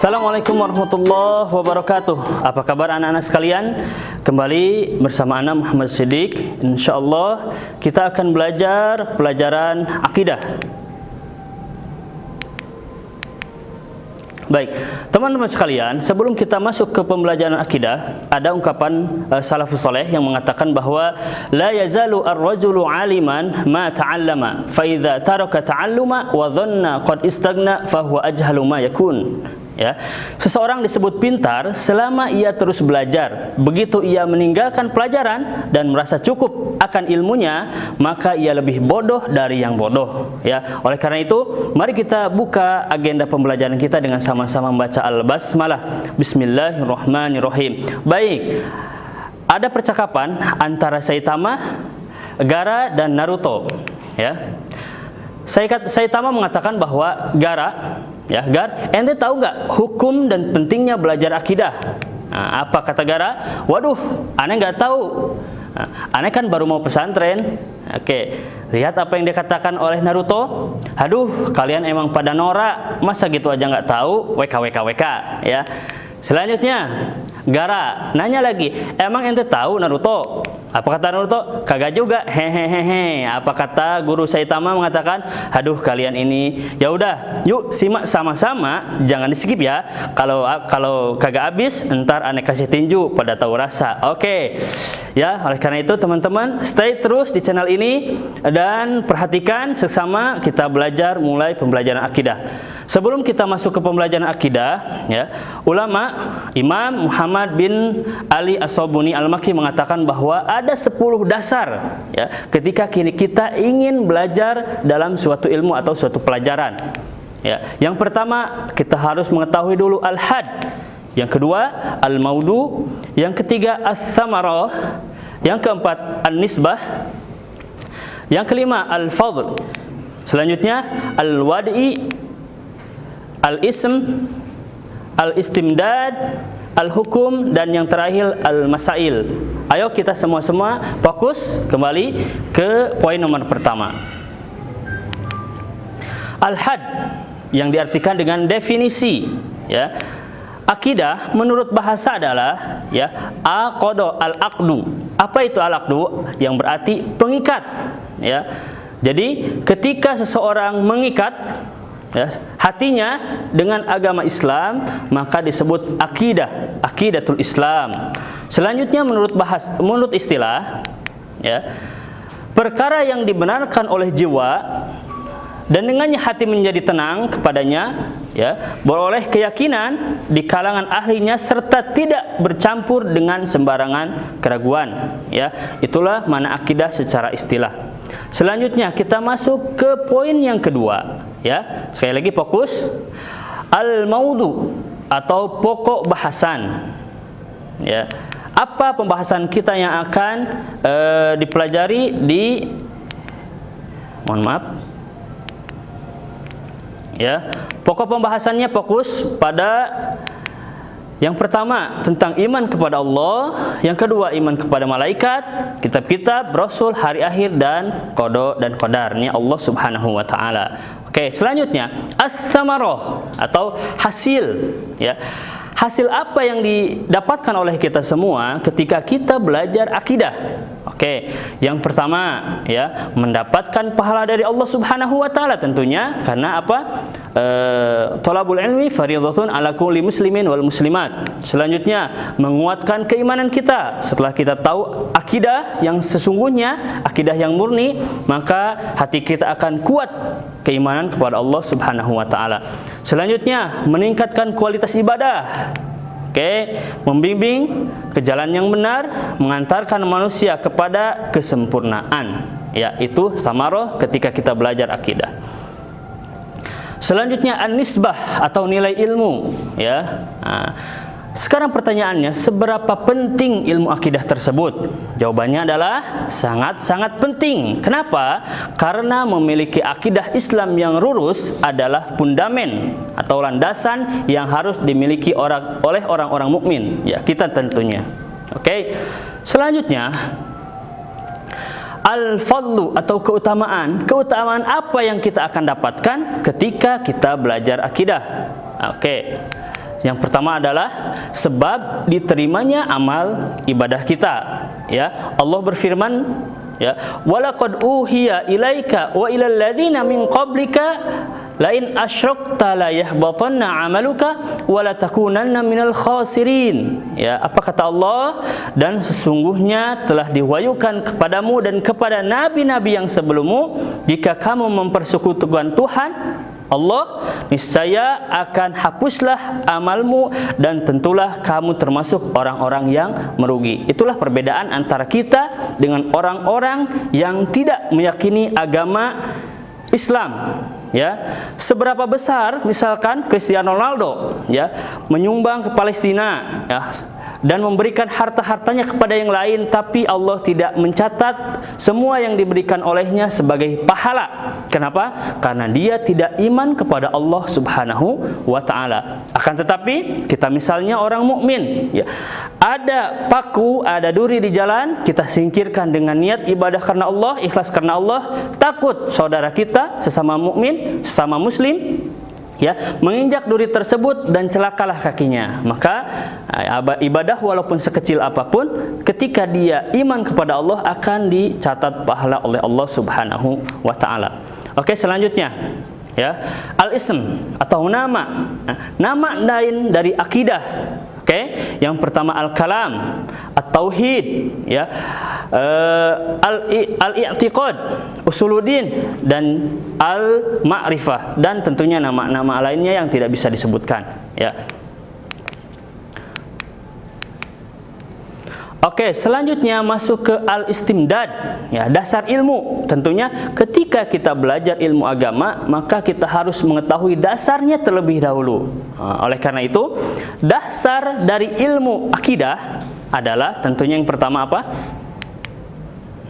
Assalamualaikum warahmatullahi wabarakatuh. Apa kabar anak-anak sekalian? Kembali bersama Ana Muhammad Siddiq. Insyaallah kita akan belajar pelajaran akidah. Baik, teman-teman sekalian, sebelum kita masuk ke pembelajaran akidah, ada ungkapan salafus saleh yang mengatakan bahwa la yazalu ar-rajulu 'aliman ma ta'allama, fa idza taraka ta'alluma wa dhanna qad istaghna fa huwa ajhalu ma yakun. Ya, seseorang disebut pintar selama ia terus belajar. Begitu ia meninggalkan pelajaran dan merasa cukup akan ilmunya, maka ia lebih bodoh dari yang bodoh. Ya, oleh karena itu, mari kita buka agenda pembelajaran kita dengan sama-sama membaca Al-Basmalah. Bismillahirrahmanirrahim. Baik, ada percakapan antara Saitama, Gaara dan Naruto. Ya, Saitama mengatakan bahwa Gar, ente tahu nggak hukum dan pentingnya belajar akidah? Nah, apa kata Gaara? Waduh, aneh nggak tahu. Aneh kan baru mau pesantren. Oke, lihat apa yang dikatakan oleh Naruto. Aduh, kalian emang pada norak. Masa gitu aja nggak tahu? WK. Ya. Selanjutnya, Gaara nanya lagi, emang ente tahu Naruto? Apa kata Naruto? Kagak juga. Hehehe. Apa kata guru Saitama mengatakan, aduh kalian ini, ya udah, yuk simak sama-sama, jangan di skip ya. Kalau kagak habis, ntar aneh kasih tinju pada tahu rasa. Oke. Ya, oleh karena itu teman-teman, stay terus di channel ini dan perhatikan sesama kita belajar mulai pembelajaran akidah. Sebelum kita masuk ke pembelajaran akidah, ya, ulama Imam Muhammad bin Ali As-Sabuni Al-Makki mengatakan bahwa ada 10 dasar, ya, ketika kita ingin belajar dalam suatu ilmu atau suatu pelajaran. Ya, yang pertama kita harus mengetahui dulu al-had, yang kedua al-maudu, yang ketiga as-samarah, yang keempat an-nisbah, yang kelima al-fadl, selanjutnya al-wadi, al-ism, al-istimdad, al-hukum, dan yang terakhir al-masail. Ayo kita semua fokus kembali ke poin nomor pertama. Al-had yang diartikan dengan definisi, ya. Akidah menurut bahasa adalah, ya, aqada al-aqdu. Apa itu al-aqdu? Yang berarti pengikat, ya. Jadi ketika seseorang mengikat, ya, hatinya dengan agama Islam, maka disebut akidah, akidatul Islam. Selanjutnya menurut istilah, ya, perkara yang dibenarkan oleh jiwa dan dengannya hati menjadi tenang kepadanya, ya, beroleh keyakinan di kalangan ahlinya serta tidak bercampur dengan sembarangan keraguan. Ya, itulah mana akidah secara istilah. Selanjutnya kita masuk ke poin yang kedua. Ya, sekali lagi fokus. Al-maudu atau pokok bahasan. Ya, apa pembahasan kita yang akan dipelajari di, mohon maaf, ya, pokok pembahasannya fokus pada yang pertama tentang iman kepada Allah, yang kedua iman kepada malaikat, kitab-kitab, rasul, hari akhir, dan qada dan qadarnya Allah Subhanahu wa taala. Oke, selanjutnya as-samarah atau hasil, ya. Hasil apa yang didapatkan oleh kita semua ketika kita belajar akidah? Oke, yang pertama, ya, mendapatkan pahala dari Allah Subhanahu wa taala tentunya, karena apa? Thalabul ilmi fardhatun ala kulli muslimin wal muslimat. Selanjutnya, menguatkan keimanan kita. Setelah kita tahu akidah yang sesungguhnya, akidah yang murni, maka hati kita akan kuat keimanan kepada Allah Subhanahu wa taala. Selanjutnya, meningkatkan kualitas ibadah. Oke, membimbing ke jalan yang benar, mengantarkan manusia kepada kesempurnaan. Ya, itu samarah ketika kita belajar akidah. Selanjutnya an-nisbah atau nilai ilmu, ya. Nah, sekarang pertanyaannya, seberapa penting ilmu akidah tersebut? Jawabannya adalah sangat-sangat penting. Kenapa? Karena memiliki akidah Islam yang lurus adalah fundamen atau landasan yang harus dimiliki oleh orang-orang mukmin, ya, kita tentunya. Oke. Selanjutnya al-fadlu atau keutamaan. Keutamaan apa yang kita akan dapatkan ketika kita belajar akidah? Oke. Yang pertama adalah sebab diterimanya amal ibadah kita. Ya, Allah berfirman, ya, walaqad uhiya ilaika wa ilal ladzina min qablika lain asyrakta la yahbatanna amaluka wa la takunanna minal khasirin. Ya, apa kata Allah? Dan sesungguhnya telah diwahyukan kepadamu dan kepada nabi-nabi yang sebelummu, jika kamu mempersekutukan Tuhan Allah, niscaya akan hapuslah amalmu dan tentulah kamu termasuk orang-orang yang merugi. Itulah perbedaan antara kita dengan orang-orang yang tidak meyakini agama Islam. Ya, seberapa besar misalkan Cristiano Ronaldo, ya, menyumbang ke Palestina, ya, dan memberikan harta-hartanya kepada yang lain, tapi Allah tidak mencatat semua yang diberikan olehnya sebagai pahala. Kenapa? Karena dia tidak iman kepada Allah Subhanahu wa taala. Akan tetapi kita misalnya orang mukmin, ya, ada paku, ada duri di jalan, kita singkirkan dengan niat ibadah karena Allah, ikhlas karena Allah, takut saudara kita sesama mukmin, sesama muslim, ya, menginjak duri tersebut dan celakalah kakinya. Maka ibadah walaupun sekecil apapun, ketika dia iman kepada Allah akan dicatat pahala oleh Allah Subhanahu wa taala. Oke, selanjutnya, ya, al-ism atau nama. Nama lain dari akidah. Oke, yang pertama al-kalam, at-tauhid, ya, al-i'tiqad, usuluddin, dan al-ma'rifah, dan tentunya nama-nama lainnya yang tidak bisa disebutkan, ya. Oke, selanjutnya masuk ke al-istimdad, ya, dasar ilmu. Tentunya ketika kita belajar ilmu agama, maka kita harus mengetahui dasarnya terlebih dahulu. Oleh karena itu, dasar dari ilmu akidah adalah tentunya yang pertama apa?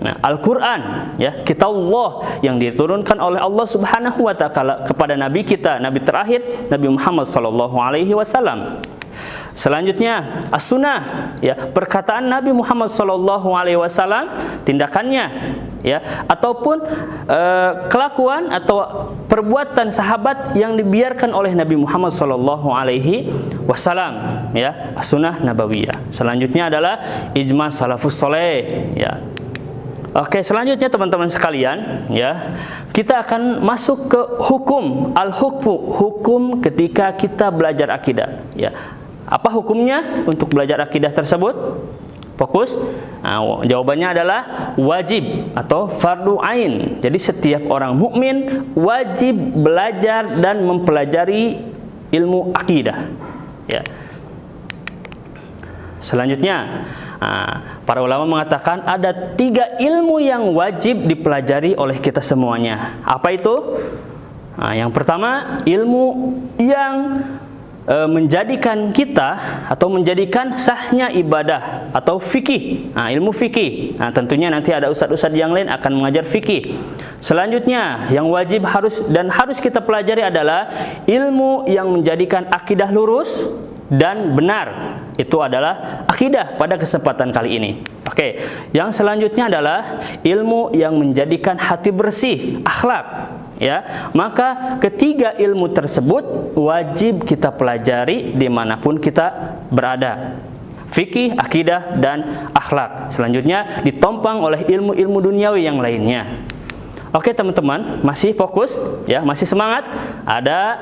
Nah, Al-Quran, ya, kitab Allah yang diturunkan oleh Allah Subhanahu wa taala kepada nabi kita, nabi terakhir, Nabi Muhammad sallallahu alaihi wasallam. Selanjutnya as-sunnah, ya, perkataan Nabi Muhammad SAW, tindakannya, ya, ataupun kelakuan atau perbuatan sahabat yang dibiarkan oleh Nabi Muhammad SAW, ya, as-sunnah nabawiyah. Selanjutnya adalah ijma salafus soleh, ya. Oke, selanjutnya teman-teman sekalian, ya, kita akan masuk ke hukum al-hukmu, hukum ketika kita belajar akidah, ya. Apa hukumnya untuk belajar akidah tersebut? Fokus. Nah, jawabannya adalah wajib atau fardu ain. Jadi setiap orang mukmin wajib belajar dan mempelajari ilmu akidah, ya. Selanjutnya, para ulama mengatakan ada 3 ilmu yang wajib dipelajari oleh kita semuanya. Apa itu? Yang pertama, ilmu yang menjadikan kita atau menjadikan sahnya ibadah atau fikih. Ilmu fikih. Tentunya nanti ada ustadz-ustadz yang lain akan mengajar fikih. Selanjutnya yang wajib harus kita pelajari adalah ilmu yang menjadikan akidah lurus dan benar. Itu adalah akidah pada kesempatan kali ini. Oke, yang selanjutnya adalah ilmu yang menjadikan hati bersih, akhlak. Ya, maka ketiga ilmu tersebut wajib kita pelajari dimanapun kita berada. Fikih, akidah, dan akhlak. Selanjutnya ditompang oleh ilmu-ilmu duniawi yang lainnya. Oke teman-teman, masih fokus, ya, masih semangat. Ada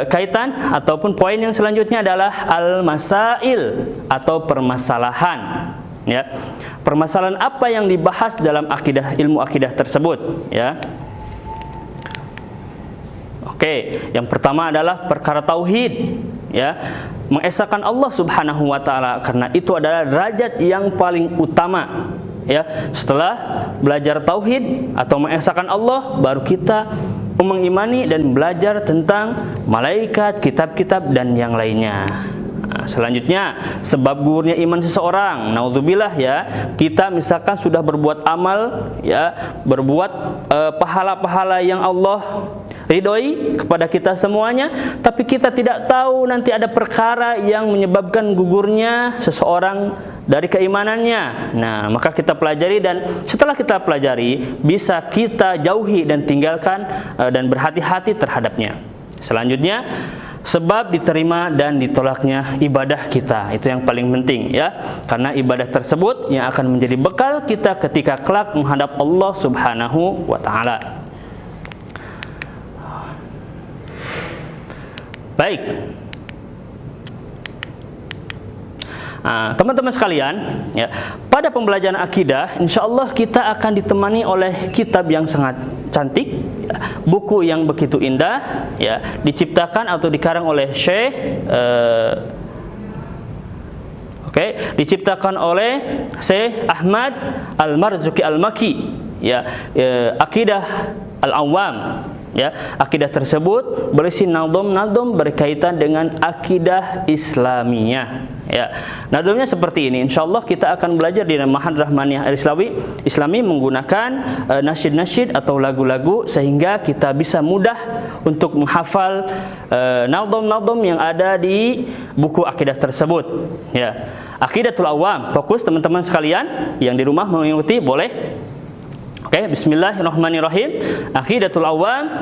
kaitan ataupun poin yang selanjutnya adalah al-masail atau permasalahan. Ya, permasalahan apa yang dibahas dalam akidah, ilmu akidah tersebut, ya. Oke, yang pertama adalah perkara tauhid, ya, mengesahkan Allah Subhanahu wa taala, karena itu adalah derajat yang paling utama, ya. Setelah belajar tauhid atau mengesahkan Allah, baru kita mengimani dan belajar tentang malaikat, kitab-kitab, dan yang lainnya. Selanjutnya, sebab gugurnya iman seseorang. Naudzubillah, ya, kita misalkan sudah berbuat amal, ya, berbuat pahala-pahala yang Allah ridhoi kepada kita semuanya, tapi kita tidak tahu nanti ada perkara yang menyebabkan gugurnya seseorang dari keimanannya. Nah, maka kita pelajari, dan setelah kita pelajari bisa kita jauhi dan tinggalkan dan berhati-hati terhadapnya. Selanjutnya, sebab diterima dan ditolaknya ibadah kita. Itu yang paling penting ya. Karena ibadah tersebut yang akan menjadi bekal kita ketika kelak menghadap Allah Subhanahu wa taala. Baik. Teman-teman sekalian, ya, pada pembelajaran akidah, insya Allah kita akan ditemani oleh kitab yang sangat cantik, ya, buku yang begitu indah, ya, diciptakan atau dikarang oleh Syekh, diciptakan oleh Syekh Ahmad Al-Marzuki Al-Maki, ya, Aqidah Al-Awam. Ya, akidah tersebut berisi nadom-nadom berkaitan dengan akidah Islamiyah. Ya, nadomnya seperti ini. Insyaallah kita akan belajar di Ma'had Rahmaniyah Islami menggunakan nasyid-nasyid atau lagu-lagu sehingga kita bisa mudah untuk menghafal nadom-nadom yang ada di buku akidah tersebut. Ya, Aqidatul Awam. Fokus teman-teman sekalian yang di rumah mengikuti boleh. Oke, bismillahirrahmanirrahim. Aqidatul Awam.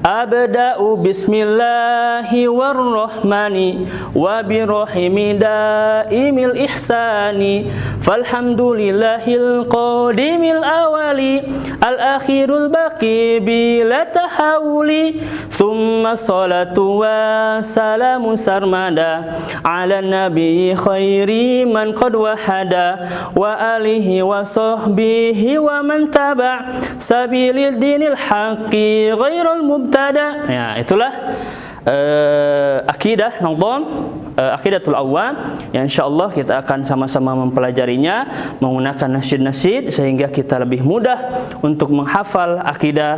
Abda'u bismillahi warrahmani wa birrahimi daimil ihsani falhamdulillahil qadimil awali al-akhirul baqi bila tahawuli thumma salatu wa salamu sarmada ala nabi khairi man qad wahada wa alihi wa sahbihi wa man taba' sabilil dinil haqqi ghairul mubtada. Ya, itulah akidah nadom, Aqidatul Awam yang insyaallah kita akan sama-sama mempelajarinya menggunakan nasyid-nasyid sehingga kita lebih mudah untuk menghafal akidah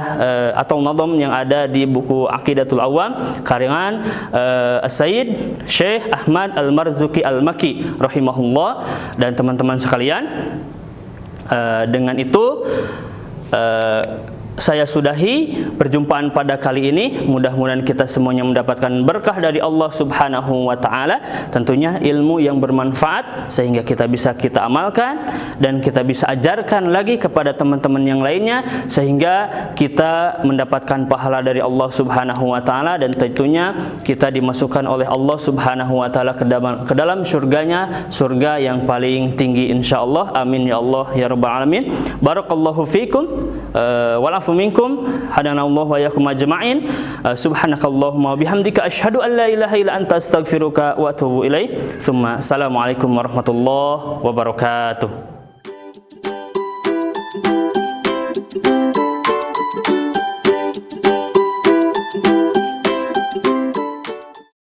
atau nadom yang ada di buku Aqidatul Awam karangan Sayyid Syekh Ahmad Al-Marzuki Al-Maki rahimahullah. Dan teman-teman sekalian, dengan itu saya sudahi perjumpaan pada kali ini. Mudah-mudahan kita semuanya mendapatkan berkah dari Allah Subhanahu wa taala, tentunya ilmu yang bermanfaat sehingga kita bisa amalkan dan kita bisa ajarkan lagi kepada teman-teman yang lainnya sehingga kita mendapatkan pahala dari Allah Subhanahu wa taala dan tentunya kita dimasukkan oleh Allah Subhanahu wa taala ke dalam surganya, surga yang paling tinggi insyaallah. Amin ya Allah ya rabbal alamin. Barakallahu fikum wal minkum hadanallahu wa iyyakum ajma'in. Subhanakallahumma wa bihamdika asyhadu an la ilaha illa anta astaghfiruka wa atubu ilaik. Assalamualaikum warahmatullahi wabarakatuh.